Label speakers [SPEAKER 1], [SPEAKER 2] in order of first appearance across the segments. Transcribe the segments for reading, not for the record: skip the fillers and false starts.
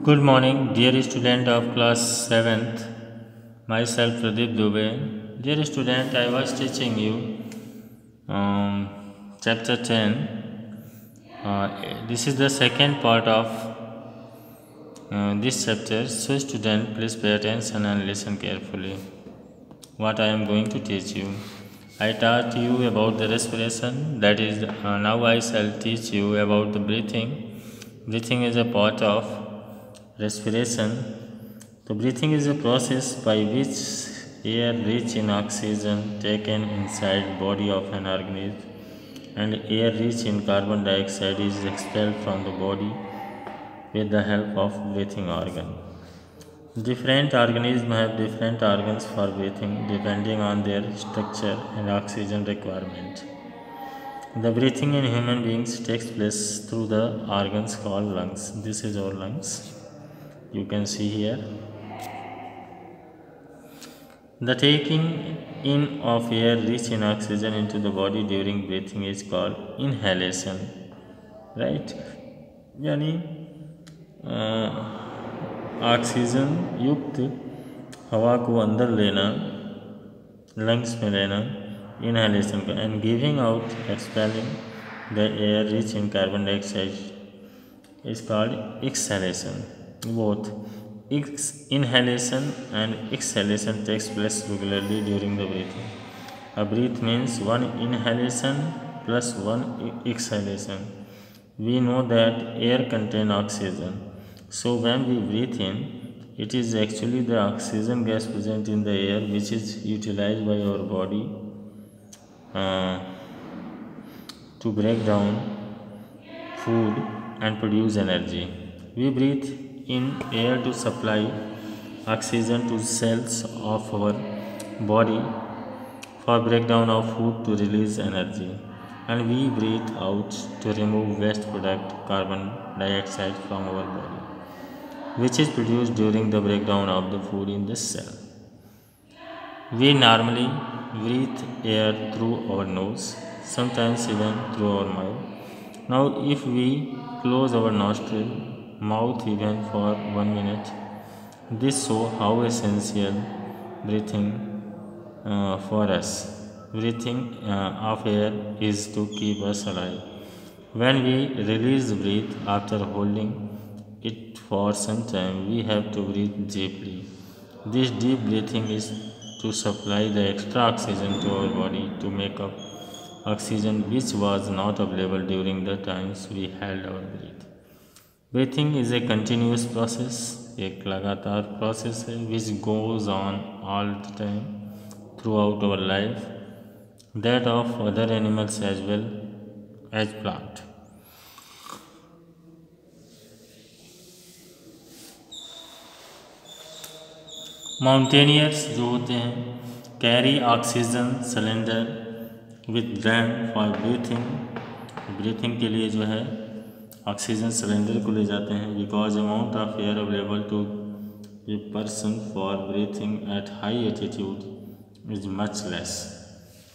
[SPEAKER 1] Good morning, dear student of class 7th. Myself Pradeep Dubey. Dear student, I was teaching you chapter 10. This is the second part of this chapter. So, student, please pay attention and listen carefully. What I am going to teach you. I taught you about the respiration. That is, now I shall teach you about the breathing. Breathing is a part of respiration. The breathing is a process by which air rich in oxygen taken inside body of an organism and air rich in carbon dioxide is expelled from the body with the help of breathing organ. Different organisms have different organs for breathing depending on their structure and oxygen requirement. The breathing in human beings takes place through the organs called lungs. This is our lungs. You can see here. The taking in of air rich in oxygen into the body during breathing is called inhalation, right? यानी oxygen युक्त हवा को अंदर लेना, lungs में लेना, inhalation का, and giving out expelling the air rich in carbon dioxide is called exhalation. Both inhalation and exhalation takes place regularly during the breathing. A breath means one inhalation plus one exhalation. We know that air contains oxygen. So when we breathe in, it is actually the oxygen gas present in the air which is utilized by our body to break down food and produce energy. We breathe in air to supply oxygen to cells of our body for breakdown of food to release energy, and we breathe out to remove waste product carbon dioxide from our body, which is produced during the breakdown of the food in the cell. We normally breathe air through our nose, sometimes even through our mouth. Now if we close our nostril, mouth even for 1 minute, this shows how essential breathing for us. Breathing of air is to keep us alive. When we release the breath after holding it for some time, we have to breathe deeply. This deep breathing is to supply the extra oxygen to our body to make up oxygen which was not available during the times we held our breath. Breathing is a continuous process, एक लगातार process है which goes on all the time throughout our life, that of other animals as well as plant. Mountaineers जो होते हैं carry oxygen cylinder with them for breathing. breathing के लिए जो है ऑक्सीजन सिलेंडर को ले जाते हैं because amount of air available to a person for breathing at high altitude is much less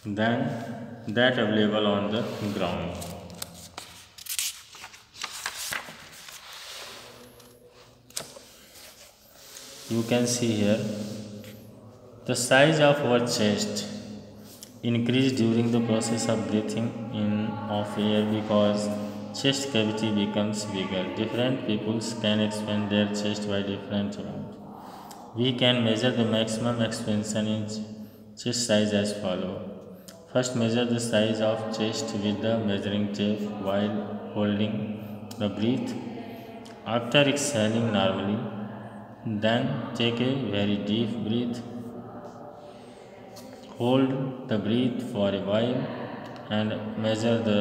[SPEAKER 1] than that available on the ground. You can see here the size of our chest increase during the process of breathing in of air because chest cavity becomes bigger. Different peoples can expand their chest by different amount. We can measure the maximum expansion in chest size as follow. First, measure the size of chest with the measuring tape while holding the breath. After exhaling normally, then take a very deep breath. Hold the breath for a while and measure the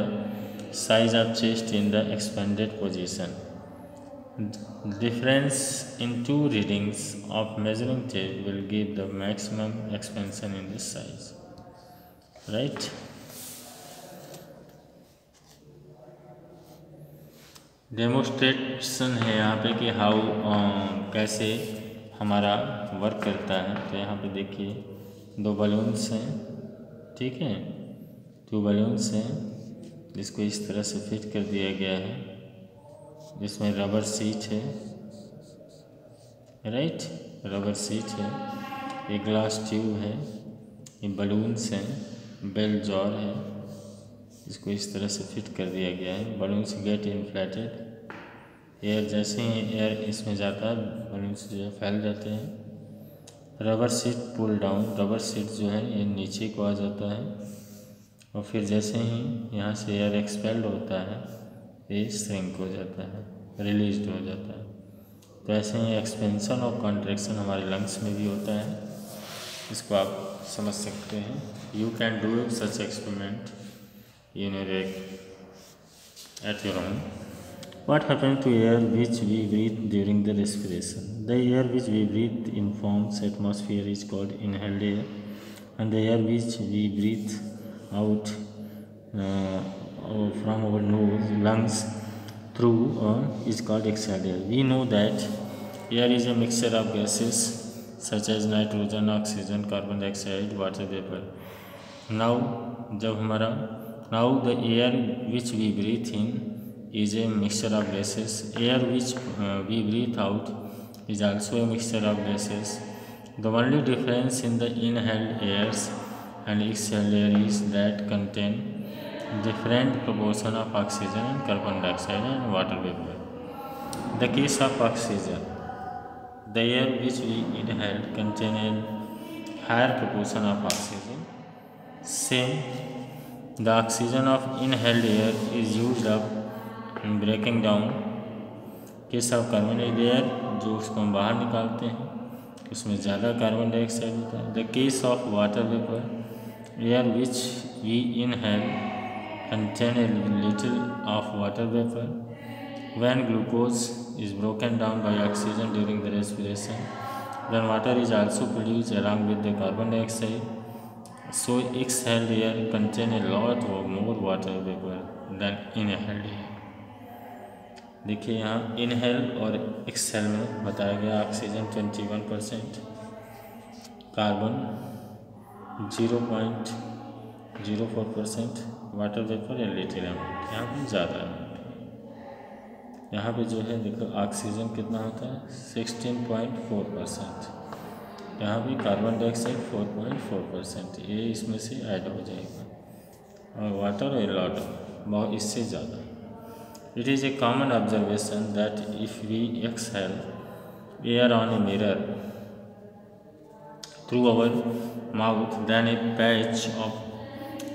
[SPEAKER 1] size of chest in the expanded position. The difference in two readings of measuring tape will give the maximum expansion in this size, right? Demonstration है यहाँ पे कि how कैसे हमारा work करता है. तो यहाँ पे देखिए 2 बलून्स हैं, ठीक है, 2 बलून्स हैं जिसको इस तरह से फिट कर दिया गया है, जिसमें रबर सीट है राइट। रबर सीट है, ये ग्लास ट्यूब है, ये बलून्स हैं, बेल जॉर है, इसको इस तरह से फिट कर दिया गया है। बलून्स गेट इन्फ्लेटेड, एयर जैसे ही एयर इसमें जाता है बलून्स जो है फैल जाते हैं। Rubber sheet pull down, rubber sheet जो है ये नीचे को आ जाता है और फिर जैसे ही यहाँ से एयर एक्सपेल्ड होता है ये श्रिंक हो जाता है, रिलीज हो जाता है। तो ऐसे ही एक्सपेंशन और कॉन्ट्रैक्शन हमारे लंग्स में भी होता है, इसको आप समझ सकते हैं। You can do such experiment in at your own. What happens to air which we breathe during the respiration? The air which we breathe in forms atmosphere is called inhaled air, and the air which we breathe out from our nose, lungs through is called exhaled air. We know that air is a mixture of gases such as nitrogen, oxygen, carbon dioxide, water vapor. Now the air which we breathe in is a mixture of gases. Air which we breathe out is also a mixture of gases. The only difference in the inhaled airs and exhaled air is that contain different proportion of oxygen and carbon dioxide and water vapor. The case of oxygen, the air which we inhale contain a higher proportion of oxygen. Same, the oxygen of inhaled air is used up in breaking down. Case of carbon dioxide जो उसको हम बाहर निकालते हैं उसमें ज़्यादा carbon dioxide होता है। The case of water vapour, air which we inhale contain a little of water vapour. When glucose is broken down by oxygen during the respiration, then water is also produced along with the carbon dioxide. So exhaled air contain a lot of more water vapor than inhaled air. देखिए यहाँ inhale और exhale में बताया गया oxygen 21%, carbon 0.04%, water vapour या little amount यहाँ पे ज़्यादा है। यहाँ पे जो है देखो ऑक्सीजन कितना होता है 16.4%, यहाँ पे कार्बन डाइऑक्साइड 4.4%, ये इसमें से ऐड हो जाएगा और वाटर ए लॉट बहुत इससे ज़्यादा। It is a common observation that if we exhale air on a mirror through our mouth then a patch of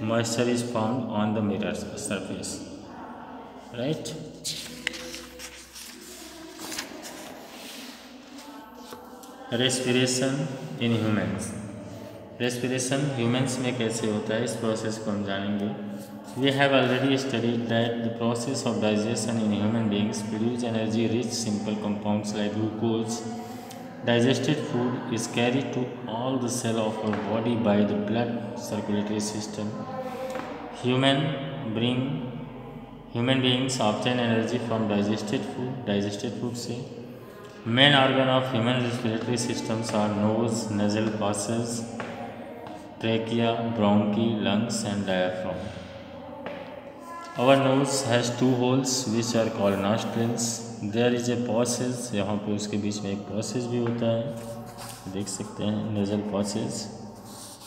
[SPEAKER 1] moisture is found on the mirror surface, right. Respiration in humans, respiration humans में कैसे होता है इस process को हम जानेंगे। We have already studied that the process of digestion in human beings produce energy rich simple compounds like glucose. Digested food is carried to all the cells of our body by the blood circulatory system. Human beings obtain energy from digested food से main organ of human respiratory systems are nose, nasal passages, trachea, bronchi, lungs and diaphragm. Our nose has two holes which are called nostrils. There is a passage, यहाँ पे उसके बीच में एक passage भी होता है, देख सकते हैं nasal passage,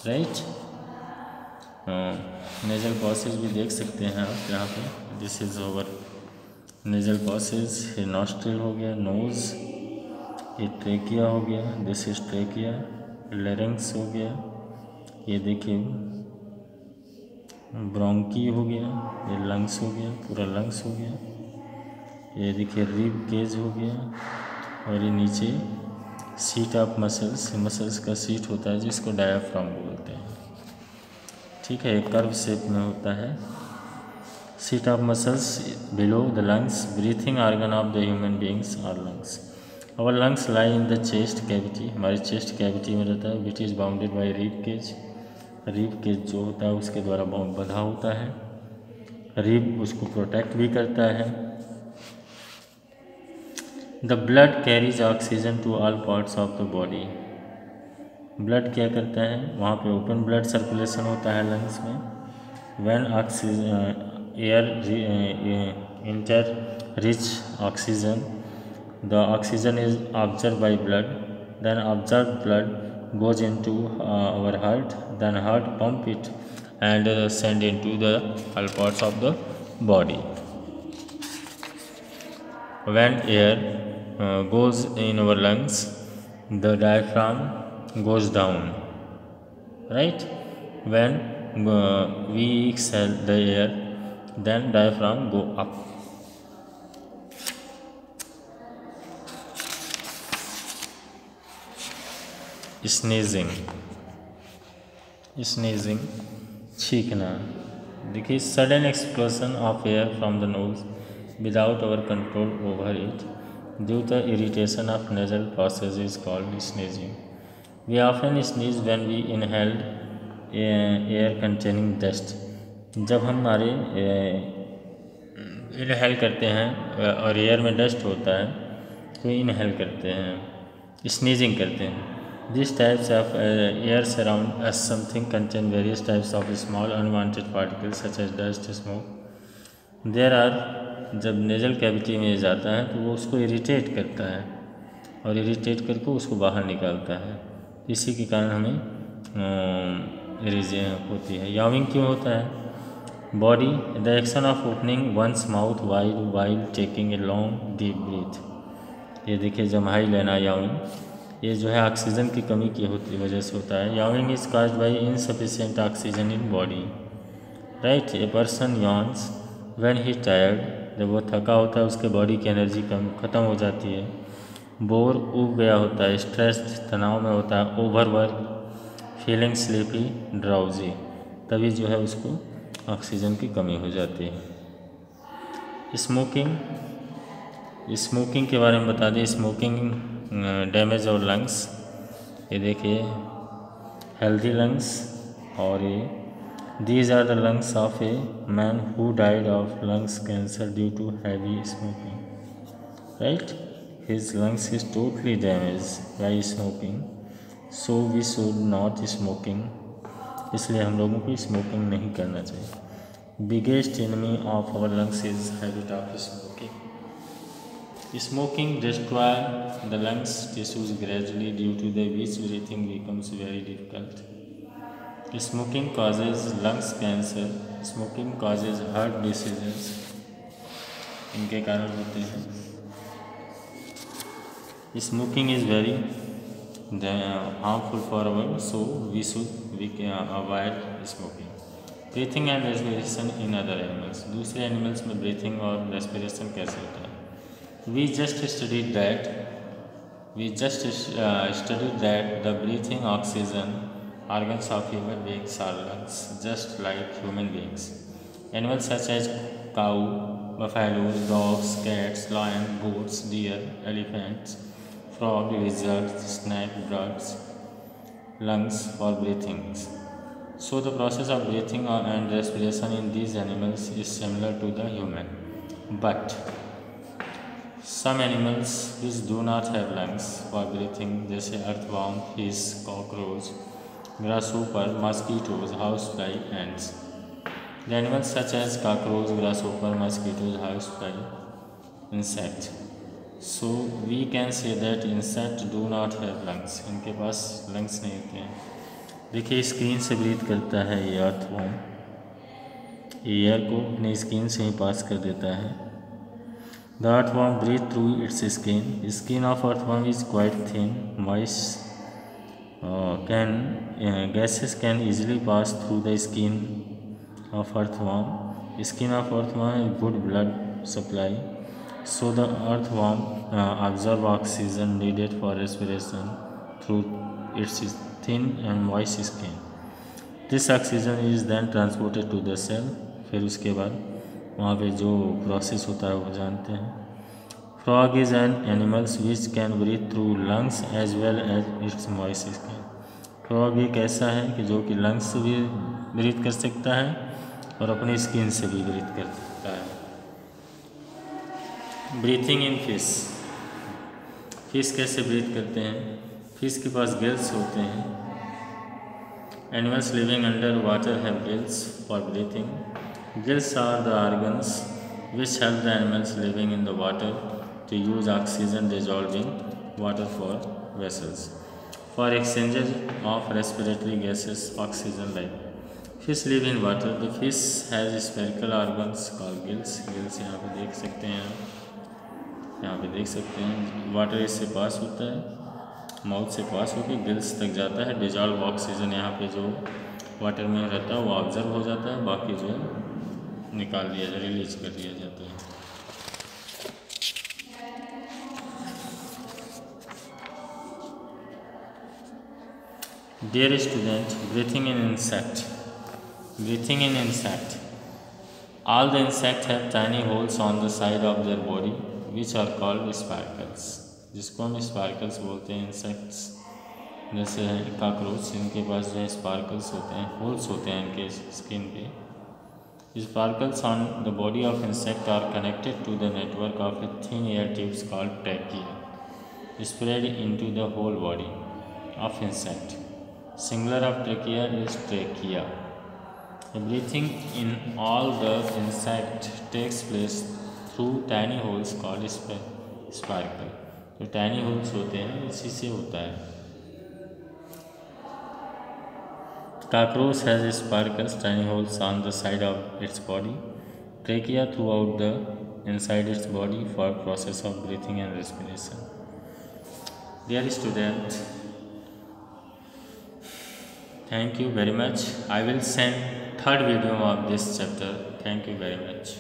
[SPEAKER 1] right? nasal passage भी देख सकते हैं आप यहाँ पे. This is our nasal passage. ये nostril हो गया, nose, ये ट्रेकिया हो गया, दिस इज ट्रेकिया, लेरिंग्स हो गया, ये देखिए ब्रोंकी हो गया, ये लंग्स हो गया, पूरा लंग्स हो गया, ये देखिए रिब केज हो गया और ये नीचे सीट ऑफ मसल्स का सीट होता है जिसको डायाफ्राम बोलते हैं, ठीक है। एक कर्व शेप में होता है sheet of muscles below the lungs. Breathing organ of the human beings are lungs. Our lungs lie in the chest cavity, हमारी चेस्ट कैविटी में रहता है, which is bounded by rib cage. Rib cage जो होता है उसके द्वारा बंधा होता है, रिब उसको प्रोटेक्ट भी करता है. The blood carries oxygen to all parts of the body. Blood क्या करता है, वहाँ पे ओपन ब्लड सर्कुलेशन होता है लंग्स में. When oxygen air inter rich oxygen The oxygen is absorbed by blood, then absorbed blood goes into our heart, then heart pump it and send into the all parts of the body. When air goes in our lungs, the diaphragm goes down, right? When we exhale the air, then diaphragm go up. Sneezing, sneezing छींकना। देखिए, sudden explosion of air from the nose without our control over it due to irritation of nasal process is called sneezing. We often sneeze when we inhaled air containing dust. जब हम हमारे inhale करते हैं और air में dust होता है तो इनहेल करते हैं, स्नीजिंग करते हैं। These types of air surround us something contain various types of small unwanted particles such as dust, smoke. There are, जब नेजल कैविटी में जाता है तो वो उसको इरिटेट करता है और इरिटेट करके उसको बाहर निकालता है, इसी के कारण हमें इरिटेशन होती है। याविंग क्यों होता है? Body the action of opening one's mouth wide while taking a long deep breath. ये देखिए, जम्हाई लेना याविंग, ये जो है ऑक्सीजन की कमी की वजह से होता है। Yawning is caused by insufficient oxygen in body, right. A person yawns when he tired, जब वो थका होता है उसके बॉडी की एनर्जी कम ख़त्म हो जाती है। बोर, ऊब गया होता है। स्ट्रेस्ड, तनाव में होता है। ओवरवर्क, फीलिंग स्लीपी, ड्राउजी, तभी जो है उसको ऑक्सीजन की कमी हो जाती है। स्मोकिंग, स्मोकिंग के बारे में बता दें। स्मोकिंग डैमेज और लंग्स, ये देखिए हेल्दी लंग्स और ये these are the lungs of a man who died of lungs cancer due to heavy smoking, right. His lungs is totally damage by smoking, so we should not smoking, इसलिए हम लोगों को smoking नहीं करना चाहिए। Biggest enemy of our lungs is habit of smoking. Smoking destroys the lungs tissues gradually, due to which breathing becomes very difficult. Smoking causes lungs cancer. Smoking causes heart diseases. इनके कारण होते हैं। Smoking is very harmful for our, so we avoid smoking. Breathing and respiration in other animals. दूसरे animals में breathing और respiration कैसे होता है? We just studied that the breathing oxygen organs of human beings are lungs, just like human beings. Animals such as cow, buffaloes, dogs, cats, lion, goats, deer, elephants, frog, lizards, snake, birds, lungs for breathing. So the process of breathing and respiration in these animals is similar to the human, but some animals which do not have lungs for breathing, जैसे earthworm, fish, cockroach, grasshopper, mosquitoes, housefly, ants. The animals such as cockroach, grasshopper, mosquitoes, housefly, insect. So we can say that insect do not have lungs. इनके पास lungs नहीं होते हैं। देखिए, skin से breathe करता है ये earthworm, एयर को अपनी स्किन से ही पास कर देता है। The earthworm breathes through its skin. Skin of earthworm is quite thin, moist. Gases can easily pass through the skin of earthworm. Skin of earthworm is good blood supply, so the earthworm absorb oxygen needed for respiration through its thin and moist skin. This oxygen is then transported to the cell. फिर उसके बाद वहाँ पे जो process होता है वो जानते हैं। Frog is an animals which can breathe through lungs as well as its moist skin. Frog एक ऐसा है कि जो कि लंग्स से भी ब्रीथ कर सकता है और अपनी स्किन से भी ब्रीथ कर सकता है। ब्रीथिंग इन फिश, फिश कैसे ब्रीथ करते हैं? फिश के पास गिल्स होते हैं। Animals living under water have gills for breathing. Gills are the organs which help the animals living in the water to use oxygen dissolving water for vessels. For exchanges of respiratory gases, oxygen life. Fish live in water. The fish has spherical organs called gills. Gills यहाँ पे देख सकते हैं, यहाँ पे देख सकते हैं. वाटर इससे पास होता है, माउथ से पास होकर गिल्स तक जाता है. डिजॉल्व ऑक्सीजन यहाँ पे जो वाटर में रहता है वो ऑब्जर्व हो जाता है, बाकी जो निकाल दिया जाए, रिलीज कर दिया जाता है. Dear student, breathing in insect. Breathing in insect. All the insects have tiny holes on the side of their body, which are called sparkles. जिसको हम स्पार्कल्स बोलते हैं. इंसेक्ट्स जैसे हैं काकरोच, इनके पास जो है स्पार्कल्स होते हैं, होल्स होते हैं इनके स्किन पे. Sparkles on the body of insect are connected to the network of a thin air tubes called trachea, spread into the whole body of insect. Singular of trachea is trachea. Breathing in all the insect takes place through tiny holes called sparkle. तो tiny holes होते हैं, इसी से होता है. Cockroach has sparkles, tiny holes on the side of its body, trachea throughout the inside its body for process of breathing and respiration. Dear student, thank you very much. I will send third video of this chapter. Thank you very much.